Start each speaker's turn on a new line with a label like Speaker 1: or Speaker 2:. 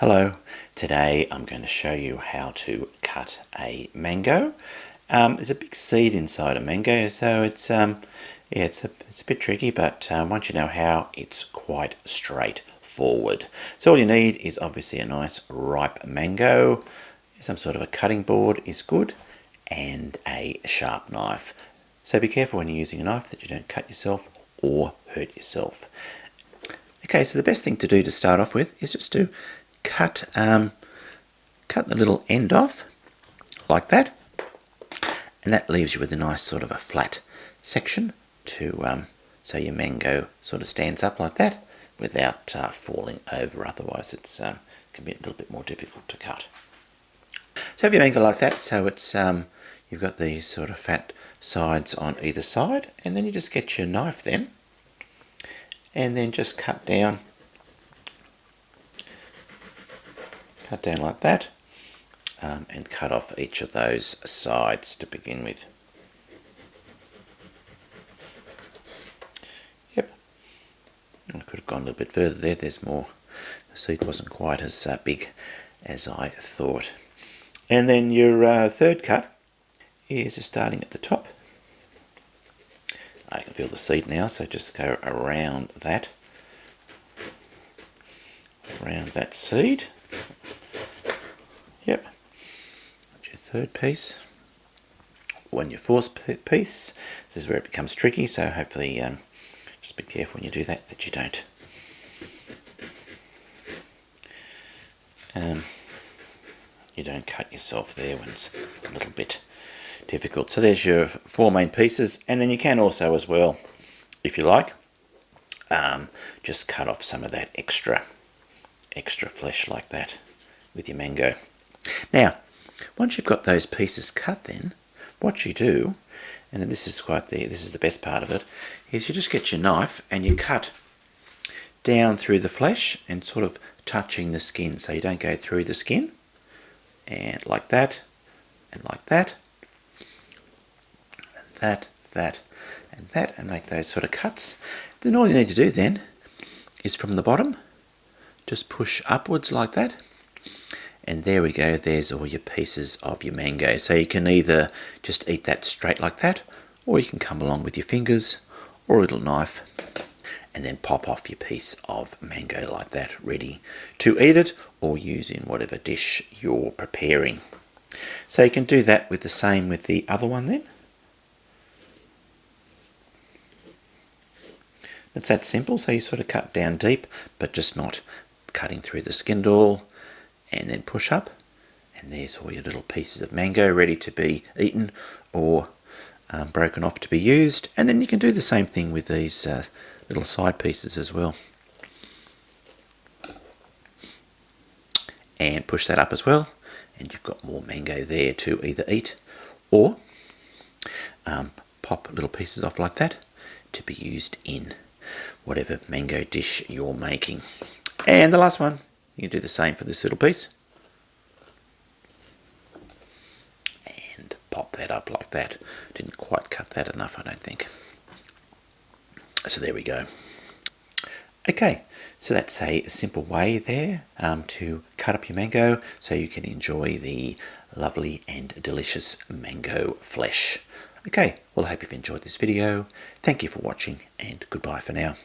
Speaker 1: Hello, today I'm going to show you how to cut a mango. There's a big seed inside a mango, so it's a bit tricky, but once you know how, it's quite straightforward. So all you need is obviously a nice ripe mango, some sort of a cutting board is good, and a sharp knife. So be careful when you're using a knife that you don't cut yourself or hurt yourself. Okay, so the best thing to do to start off with is just to cut the little end off like that, and that leaves you with a nice sort of a flat section to so your mango sort of stands up like that without falling over. Otherwise it's can be a little bit more difficult to cut. So have your mango like that, so it's you've got these sort of fat sides on either side, and then you just get your knife then and then just cut down like that, and cut off each of those sides to begin with. Yep, I could have gone a little bit further there. There's more. The seed wasn't quite as big as I thought. And then your third cut is just starting at the top. I can feel the seed now, so just go around that seed. Yep, that's your third piece. When your fourth piece, this is where it becomes tricky, so hopefully just be careful when you do that you don't cut yourself there when it's a little bit difficult. So there's your four main pieces, and then you can also as well, if you like, just cut off some of that extra flesh like that with your mango. Now, once you've got those pieces cut, then what you do, and this is the best part of it, is you just get your knife and you cut down through the flesh and sort of touching the skin, so you don't go through the skin, and like that, and like that, and that, and that, and make those sort of cuts. Then all you need to do then is from the bottom, just push upwards like that. And there we go, there's all your pieces of your mango. So you can either just eat that straight like that, or you can come along with your fingers or a little knife and then pop off your piece of mango like that, ready to eat it or use in whatever dish you're preparing. So you can do that with the same with the other one then. It's that simple, so you sort of cut down deep, but just not cutting through the skin at all. And then push up, and there's all your little pieces of mango ready to be eaten or broken off to be used. And then you can do the same thing with these little side pieces as well, and push that up as well, and you've got more mango there to either eat or pop little pieces off like that to be used in whatever mango dish you're making. And the last one, you can do the same for this little piece and pop that up like that. Didn't quite cut that enough, I don't think. So there we go. Okay, so that's a simple way there to cut up your mango so you can enjoy the lovely and delicious mango flesh. Okay, well I hope you've enjoyed this video. Thank you for watching, and goodbye for now.